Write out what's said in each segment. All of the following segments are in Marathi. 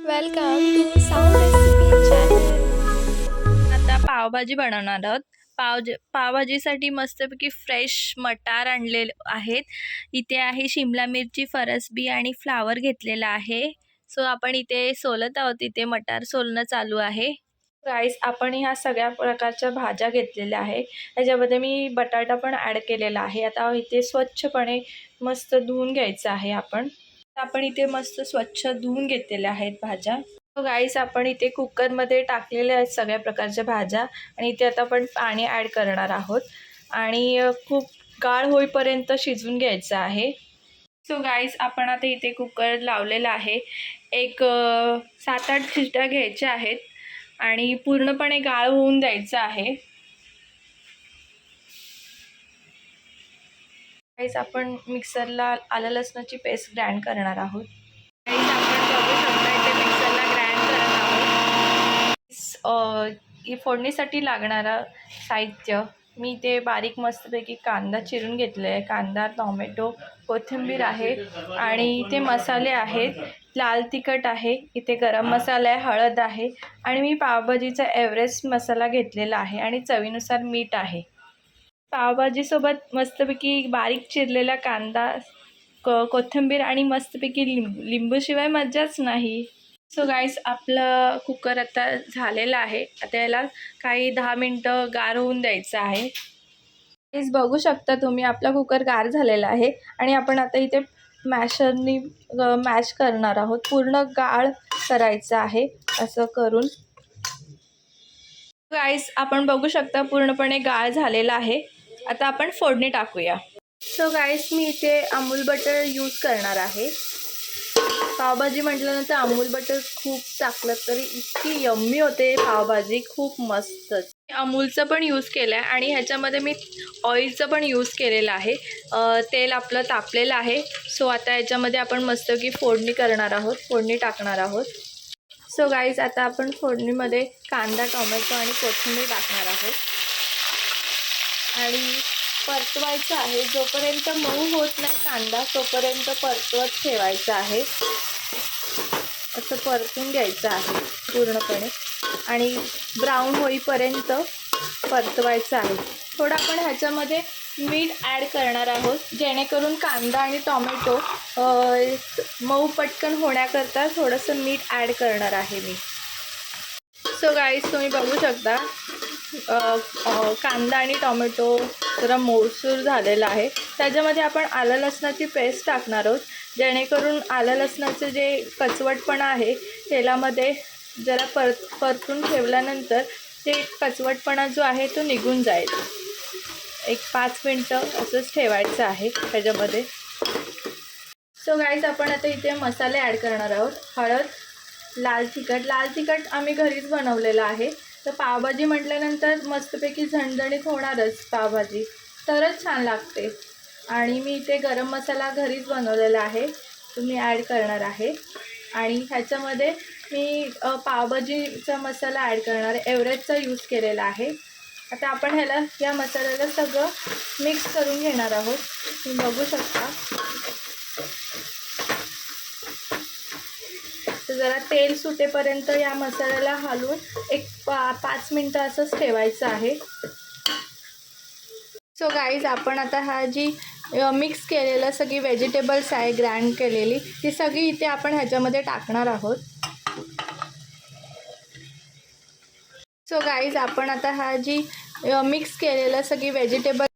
Welcome to sound recipe channel. आता पावभाजी बनवणार आहोत। पावभाजीसाठी मस्तपैकी फ्रेश मटार आणलेले आहेत। इथे आहे शिमला मिरची, फरसबी आणि फ्लावर घेतलेला आहे। सो आपण इथे सोलत आहोत। इथे मटार सोलणं चालू आहे। गाईस, आपण ह्या सगळ्या प्रकारच्या भाज्या घेतलेल्या आहे। याच्यामध्ये मी बटाटा पण ॲड केलेला आहे। आता इथे स्वच्छपणे मस्त धुवून घ्यायचं आहे। आपण इथे मस्त स्वच्छ धुवून घेतलेल्या आहेत भाज्या। गाईस, आपण इथे कुकरमध्ये टाकलेल्या आहेत सगळ्या प्रकारच्या भाज्या आणि इथे आता आपण पाणी ॲड करणार आहोत आणि खूप गाळ होईपर्यंत शिजवून घ्यायचं आहे। सो गाईस, आपण आता इथे कुकर लावलेला आहे। एक 7-8 शिट्ट्या घ्यायच्या आहेत आणि पूर्णपणे गाळ होऊन द्यायचं आहे। गाईस, आपण मिक्सरला आलं लसणाची पेस्ट ग्राइंड करणार आहोत। गाईस, आपण बघू शकता इथे मिक्सरला ग्राइंड करत आहोत। फोडणीसाठी लागणारा साहित्य मी इथे बारीक मस्तपैकी कांदा चिरून घेतला आहे। कांदा, टोमॅटो, कोथिंबीर आहे आणि इथे मसाले आहेत। लाल तिखट आहे, इथे गरम मसाला आहे, हळद आहे आणि मी पावभाजीचा एव्हरेस्ट मसाला घेतलेला आहे आणि चवीनुसार मीठ आहे। पावभाजीसोबत मस्तपैकी बारीक चिरलेला कांदा, कोथिंबीर आणि मस्तपैकी लिंबूशिवाय मजाच नाही। सो गाईस, आपला कुकर आता झालेला आहे। आता याला काही 10 मिनटं गार होऊन द्यायचं आहे। गाईस, बघू शकता तुम्ही आपला कुकर गार झालेला आहे आणि आपण आता इथे मॅशरनी मॅश करणार आहोत। पूर्ण गाळ करायचं आहे असं करून। गाईस, आपण बघू शकता पूर्णपणे गाळ झालेला आहे। आता आपण फोडणी टाकूया। सो गाईस, मी इथे अमूल बटर यूज करणार आहे। पावभाजी म्हटल्यानंतर अमूल बटर खूप टाकलं तरी इतकी यम्मी होते पावभाजी, खूप मस्तच। अमूलचं पण यूज केलं आहे आणि ह्याच्यामध्ये मी ऑइलचं पण यूज केलेलं आहे। तेल आपलं तापलेलं आहे। सो आता याच्यामध्ये आपण मस्तपैकी फोडणी करणार आहोत, फोडणी टाकणार आहोत। सो गाईज, आता आपण फोडणीमध्ये कांदा, टोमॅटो आणि कोथिंबीर टाकणार आहोत आणि परतवायचं आहे। जोपर्यंत मऊ होत नाही कांदा तोपर्यंत परतवत ठेवायचं आहे। असं परतून घ्यायचं आहे पूर्णपणे आणि ब्राऊन होईपर्यंत परतवायचं आहे। थोडं आपण ह्याच्यामध्ये मीठ ॲड करणार आहोत जेणेकरून कांदा आणि टोमॅटो मऊ पटकन होण्याकरता थोडंसं मीठ ॲड करणार आहे मी। सो गाईस, तुम्ही बघू शकता कांदा आणि टोमॅटो जरा मऊसूर झालेला आहे। त्याच्यामध्ये आपण आलं लसणाची पेस्ट टाकणार आहोत जेणेकरून आलं लसणाचं जे कचवटपणा आहे तेलामध्ये जरा परतून ठेवल्यानंतर ते कचवटपणा जो आहे तो निघून जाईल। एक 5 मिनटं असंच ठेवायचं आहे त्याच्यामध्ये। सो गाईज, आपण आता इथे मसाले ॲड करणार आहोत। हळद, लाल तिखट आम्ही घरीच बनवलेलं आहे। तर पावभाजी म्हटल्यानंतर मस्तपैकी झणझणीत होणारच पावभाजी, तरच छान लागते। आणि मी इथे गरम मसाला घरीच बनवलेला आहे, तुम्ही ॲड करणार आहे। आणि ह्याच्यामध्ये मी पावभाजीचा मसाला ॲड करणार आहे, एव्हरेस्टचा यूज केलेला आहे। आता आपण या मसाल्याला सगळं मिक्स करून घेणार आहोत। तुम्ही बघू शकता तर जरा तेल सुटेपर्यंत या मसाल्याला हलवून एक 5 मिनटं असंच ठेवायचं आहे। सो गाईज, आपण आता हा जी मिक्स केलेलं सगळी व्हेजिटेबल्स आहे ग्राइंड केलेली ती सगळी इथे आपण ह्याच्यामध्ये टाकणार आहोत। सो गाईज, आपण आता हा जी मिक्स केलेलं सगळी व्हेजिटेबल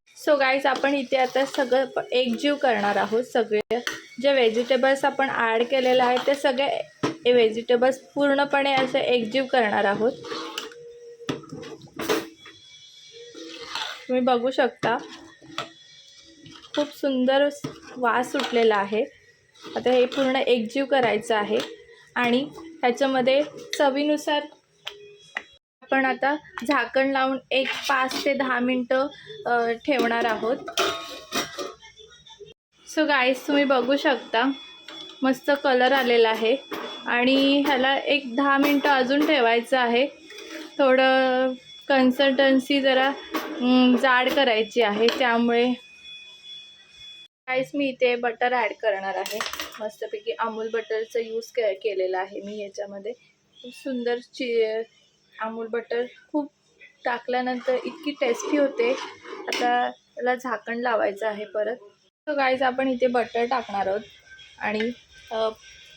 आपण इथे आता सगळं एकजीव करणार आहोत। सगळे जे व्हेजिटेबल्स आपण ॲड केलेलं आहे ते सगळे व्हेजिटेबल्स पूर्णपणे असे एकजीव करणार आहोत। तुम्ही बघू शकता खूप सुंदर वास सुटलेला आहे। आता हे पूर्ण एकजीव करायचं आहे आणि ह्याच्यामध्ये चवीनुसार आपण आता झाकण लावून एक 5 ते 10 मिनटं ठेवणार आहोत। सो गाईस, तुम्ही बघू शकता मस्त कलर आलेला आहे आणि ह्याला एक 10 मिनटं अजून ठेवायचं आहे। थोडं कन्सिस्टन्सी जरा जाड करायची आहे, त्यामुळे गाईस मी इथे बटर ॲड करणार आहे। मस्तपैकी अमूल बटरचं यूज केलेलं आहे मी याच्यामध्ये. खूप सुंदर अमूल बटर खूप टाकल्यानंतर इतकी टेस्टी होते. आता त्याला झाकण लावायचं आहे परत. सो गाईज आपण इथे बटर टाकणार आहोत आणि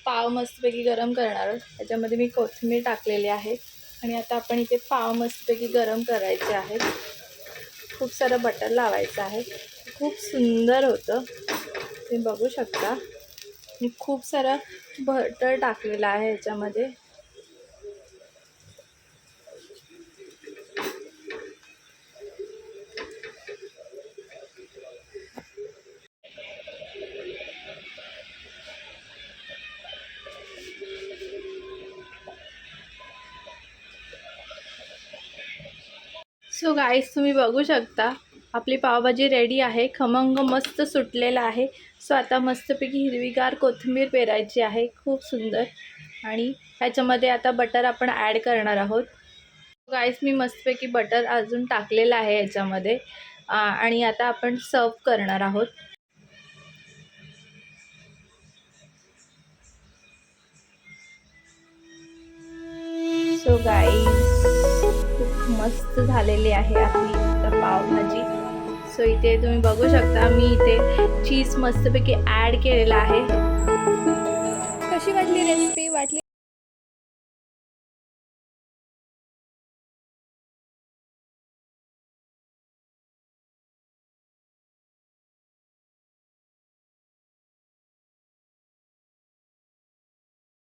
पाव मस्तपैकी गरम करणार आहोत. त्याच्यामध्ये मी कोथिंबीर टाकलेली आहे आणि आता आपण इथे पाव मस्तपैकी गरम करायचे आहेत. खूप सारं बटर लावायचं आहे. खूप सुंदर होतं, तुम्ही बघू शकता. मी खूप सारं बटर टाकलेलं आहे ह्याच्यामध्ये. सो गाईस, तुम्ही बघू शकता आपली पावभाजी रेडी आहे. खमंग मस्त सुटलेला आहे. सो आता मस्तपैकी हिरवीगार कोथिंबीर पेरायची आहे. खूप सुंदर. आणि ह्याच्यामध्ये आता बटर आपण ॲड करणार आहोत. गाईस, मी मस्तपैकी बटर अजून टाकलेलं आहे ह्याच्यामध्ये आणि आता आपण सर्व करणार आहोत. सो गाईस, खूप मस्त झालेली आहे आपली पावभाजी. सो इथे तुम्ही बघू शकता मी इथे चीज मस्तपैकी ॲड केलेला आहे. कशी वाटली रेसिपी?